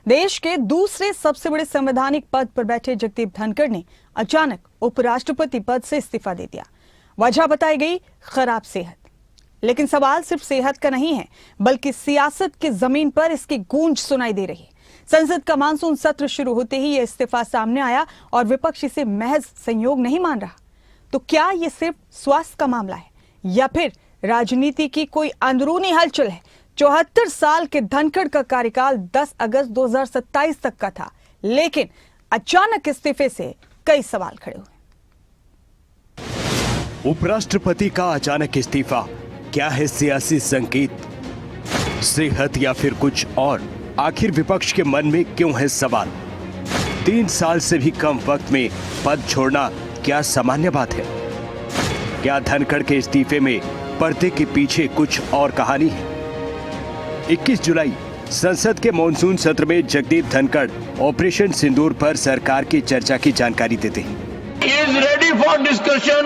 देश के दूसरे सबसे बड़े संवैधानिक पद पर बैठे जगदीप धनखड़ ने अचानक उपराष्ट्रपति पद से इस्तीफा दे दिया। वजह बताई गई खराब सेहत। लेकिन सवाल सिर्फ सेहत का नहीं है, बल्कि सियासत की जमीन पर इसकी गूंज सुनाई दे रही है। संसद का मानसून सत्र शुरू होते ही यह इस्तीफा सामने आया और विपक्ष इसे महज संयोग नहीं मान रहा। तो क्या ये सिर्फ स्वास्थ्य का मामला है या फिर राजनीति की कोई अंदरूनी हलचल है? 74 साल के धनखड़ का कार्यकाल 10 अगस्त 2027 तक का था, लेकिन अचानक इस्तीफे से कई सवाल खड़े हुए। उपराष्ट्रपति का अचानक इस्तीफा क्या है सियासी संकेत, सेहत या फिर कुछ और? आखिर विपक्ष के मन में क्यों है सवाल? 3 साल से भी कम वक्त में पद छोड़ना क्या सामान्य बात है? क्या धनखड़ के इस्तीफे में पर्दे के पीछे कुछ और कहानी है? 21 जुलाई संसद के मॉनसून सत्र में जगदीप धनखड़ ऑपरेशन सिंदूर पर सरकार की चर्चा की जानकारी देते हैं। is ready for discussion.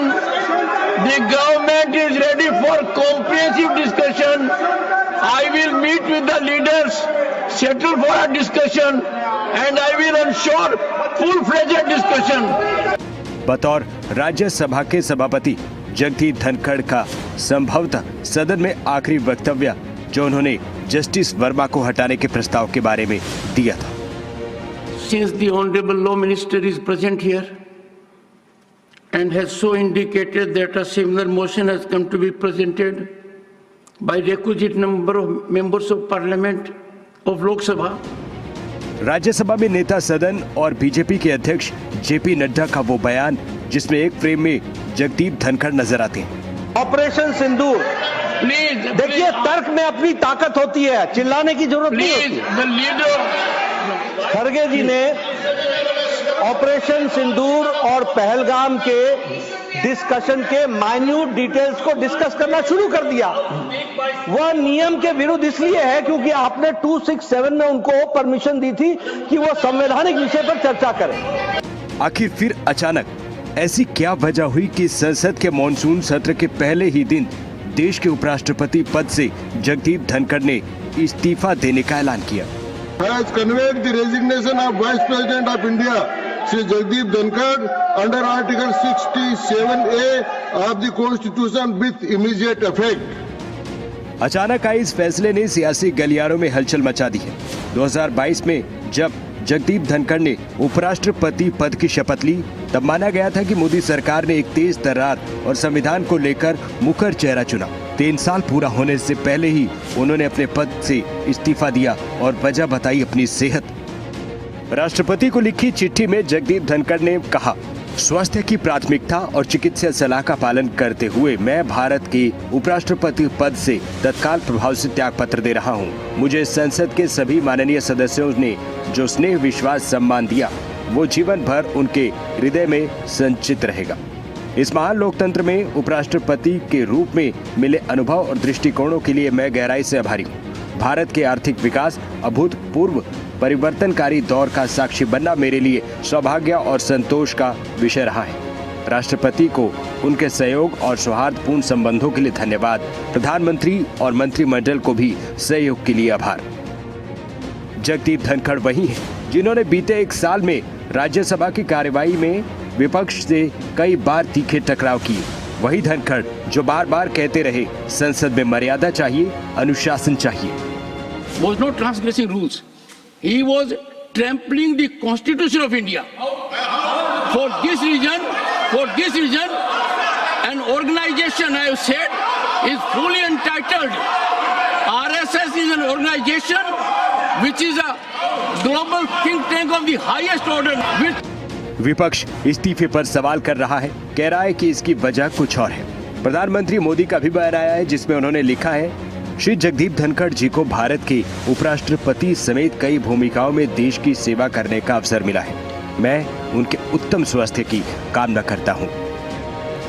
The government is ready for comprehensive discussion. I will meet with the leaders, settle for a discussion, and I will ensure full-fledged discussion. बतौर राज्यसभा के सभापति जगदीप धनखड़ का संभवतः सदन में आखिरी वक्तव्य जो उन्होंने जस्टिस वर्मा को हटाने के प्रस्ताव के बारे में दिया था। Since the Honorable Law Minister is present here and has so indicated that a similar motion has come to be presented by requisite number of members of Parliament of Lok Sabha. Rajya Sabha में नेता सदन और BJP के अध्यक्ष JP Nadda का वो बयान जिसमें एक फ्रेम में जगदीप धनखड़ नजर आते हैं। ऑपरेशन सिंदूर, Please, देखिए तर्क में अपनी ताकत होती है, चिल्लाने की जरूरत नहीं please, होती। the leader. खड़गे जी ने ऑपरेशन सिंदूर और पहलगाम के डिस्कशन के माइन्यूट डिटेल्स को डिस्कस करना शुरू कर दिया। वह नियम के विरुद्ध इसलिए है क्योंकि आपने 267 में उनको परमिशन दी थी कि वो संवैधानिक विषय पर चर्चा करें। आखिर फिर अचानक ऐसी क्या वजह हुई कि संसद के मॉनसून सत्र के पहले ही दिन देश के उपराष्ट्रपति पद से जगदीप धनखड़ ने इस्तीफा देने का ऐलान किया। has conveyed the resignation of Vice President of India, Shri Jagdeep Dhankad, under Article 67A of the Constitution with immediate effect. अचानक आए इस फैसले ने सियासी गलियारों में हलचल मचा दी है। 2022 में जब जगदीप धनखड़ ने उपराष्ट्रपति पद की शपथ ली, तब माना गया था कि मोदी सरकार ने एक तेज तर्रार और संविधान को लेकर मुखर चेहरा चुना। 3 साल पूरा होने से पहले ही उन्होंने अपने पद से इस्तीफा दिया और वजह बताई अपनी सेहत। राष्ट्रपति को लिखी चिट्ठी में जगदीप धनखड़ ने कहा, स्वास्थ्य की प्राथमिकता और चिकित्सा सलाह का पालन करते हुए मैं भारत के उपराष्ट्रपति पद से तत्काल प्रभाव से त्याग पत्र दे रहा हूं। मुझे संसद के सभी माननीय सदस्यों ने जो स्नेह विश्वास सम्मान दिया वो जीवन भर उनके हृदय में संचित रहेगा। इस महान लोकतंत्र में उपराष्ट्रपति के रूप में मिले अनुभव और दृष्टिकोणों के लिए मैं गहराई से आभारी हूँ। भारत के आर्थिक विकास अभूतपूर्व परिवर्तनकारी दौर का साक्षी बनना मेरे लिए सौभाग्य और संतोष का विषय रहा है। राष्ट्रपति को उनके सहयोग और सौहार्दपूर्ण संबंधों के लिए धन्यवाद। प्रधानमंत्री और मंत्रिमंडल को भी सहयोग के लिए आभार। जगदीप धनखड़ वही हैं जिन्होंने बीते 1 साल में राज्यसभा की कार्यवाही में विपक्ष से कई बार तीखे टकराव किए। वही धनखड़ जो बार बार कहते रहे संसद में मर्यादा चाहिए, अनुशासन चाहिए। Was not transgressing rules. He was trampling the Constitution of India. For this reason, an organization I have said is fully entitled. RSS is an organization which is a global think tank of the highest order. विपक्ष इस्तीफे पर सवाल कर रहा है, कह रहा है कि इसकी वजह कुछ और है। प्रधानमंत्री मोदी का भी बयान आया है जिसमें उन्होंने लिखा है, श्री जगदीप धनखड़ जी को भारत के उपराष्ट्रपति समेत कई भूमिकाओं में देश की सेवा करने का अवसर मिला है। मैं उनके उत्तम स्वास्थ्य की कामना करता हूं।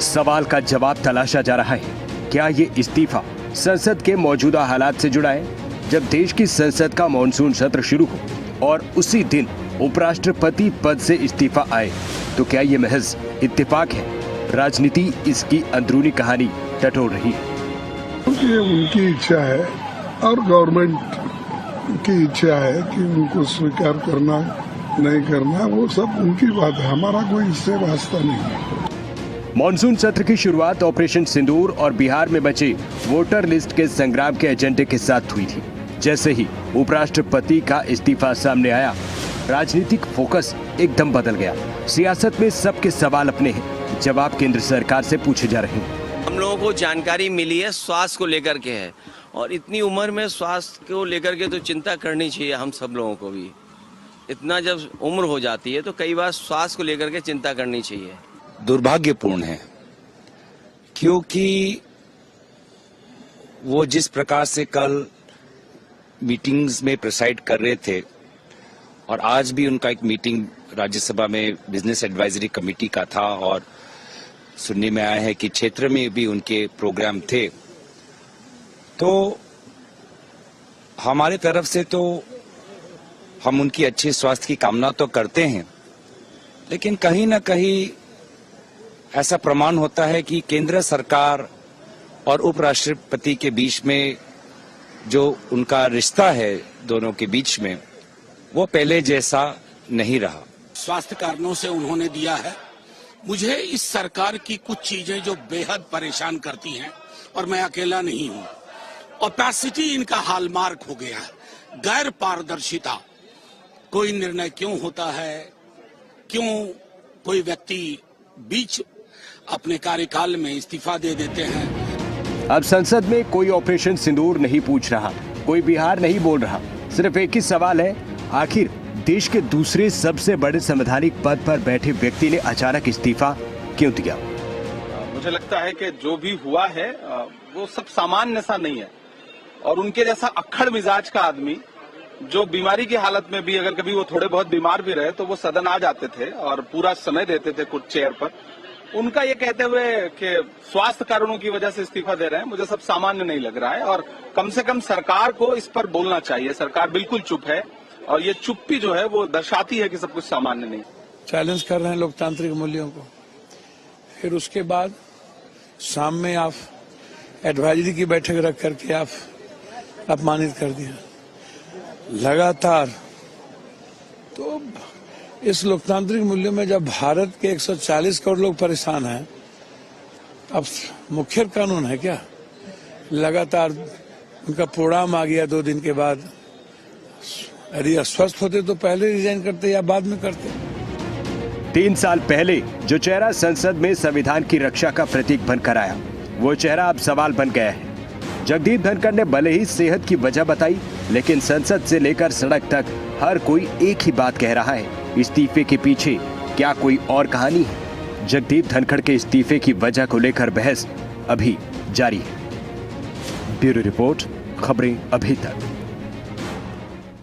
सवाल का जवाब तलाशा जा रहा है। क्या ये इस्तीफा संसद के मौजूदा हालात से जुड़ा है? जब देश की संसद का मॉनसून सत्र शुरू हो और उसी दिन उपराष्ट्रपति पद से इस्तीफा आए, तो क्या ये महज इत्तेफाक है? राजनीति इसकी अंदरूनी कहानी टटोल रही है। ये उनकी इच्छा है और गवर्नमेंट की इच्छा है कि उनको स्वीकार करना नहीं करना, वो सब उनकी बात है, हमारा कोई इससे वास्ता नहीं है। मॉनसून सत्र की शुरुआत ऑपरेशन सिंदूर और बिहार में बचे वोटर लिस्ट के संग्राम के एजेंडे के साथ हुई थी। जैसे ही उपराष्ट्रपति का इस्तीफा सामने आया, राजनीतिक फोकस एकदम बदल गया। सियासत में सबके सवाल अपने हैं, जवाब केंद्र सरकार से पूछे जा रहे हैं। हम लोगों को जानकारी मिली है स्वास्थ्य को लेकर के है, और इतनी उम्र में स्वास्थ्य को लेकर के तो चिंता करनी चाहिए हम सब लोगों को भी। इतना जब उम्र हो जाती है तो कई बार स्वास्थ्य को लेकर के चिंता करनी चाहिए। दुर्भाग्यपूर्ण है, क्योंकि वो जिस प्रकार से कल मीटिंग्स में प्रिसाइड कर रहे थे, और आज भी उनका एक मीटिंग राज्यसभा में बिजनेस एडवाइजरी कमेटी का था, और सुनने में आया है कि क्षेत्र में भी उनके प्रोग्राम थे, तो हमारे तरफ से तो हम उनकी अच्छे स्वास्थ्य की कामना तो करते हैं, लेकिन कहीं ना कहीं ऐसा प्रमाण होता है कि केंद्र सरकार और उपराष्ट्रपति के बीच में जो उनका रिश्ता है दोनों के बीच में, वो पहले जैसा नहीं रहा। स्वास्थ्य कारणों से उन्होंने दिया है। मुझे इस सरकार की कुछ चीजें जो बेहद परेशान करती हैं, और मैं अकेला नहीं हूं। ओपेसिटी इनका हॉलमार्क हो गया है, गैर पारदर्शिता। कोई निर्णय क्यों होता है, क्यों कोई व्यक्ति बीच अपने कार्यकाल में इस्तीफा दे देते हैं। अब संसद में कोई ऑपरेशन सिंदूर नहीं पूछ रहा, कोई बिहार नहीं बोल रहा। सिर्फ एक ही सवाल है, आखिर देश के दूसरे सबसे बड़े संवैधानिक पद पर बैठे व्यक्ति ने अचानक इस्तीफा क्यों दिया? मुझे लगता है कि जो भी हुआ है वो सब सामान्य सा नहीं है, और उनके जैसा अक्खड़ मिजाज का आदमी, जो बीमारी की हालत में भी अगर कभी वो थोड़े बहुत बीमार भी रहे तो वो सदन आ जाते थे और पूरा समय देते थे कुछ चेयर पर, उनका ये कहते हुए कि स्वास्थ्य कारणों की वजह से इस्तीफा दे रहे हैं, मुझे सब सामान्य नहीं लग रहा है। और कम से कम सरकार को इस पर बोलना चाहिए। सरकार बिल्कुल चुप है, और ये चुप्पी जो है वो दर्शाती है कि सब कुछ सामान्य नहीं। चैलेंज कर रहे हैं लोकतांत्रिक मूल्यों को, फिर उसके बाद शाम में आप एडवाइजरी की बैठक रख करके आप अपमानित कर दिया लगातार। तो इस लोकतांत्रिक मूल्यों में जब भारत के 140 करोड़ लोग परेशान हैं, अब मुख्य कानून है क्या? लगातार उनका प्रोग्राम आ गया 2 दिन के बाद। यदि अस्वस्थ होते तो पहले रिजाइन करते या बाद में करते। 3 साल पहले जो चेहरा संसद में संविधान की रक्षा का प्रतीक बनकर आया, वो चेहरा अब सवाल बन गया है। जगदीप धनखड़ ने भले ही सेहत की वजह बताई, लेकिन संसद से लेकर सड़क तक हर कोई एक ही बात कह रहा है, इस्तीफे के पीछे क्या कोई और कहानी है? जगदीप धनखड़ के इस्तीफे की वजह को लेकर बहस अभी जारी है। ब्यूरो रिपोर्ट, खबरें अभी तक।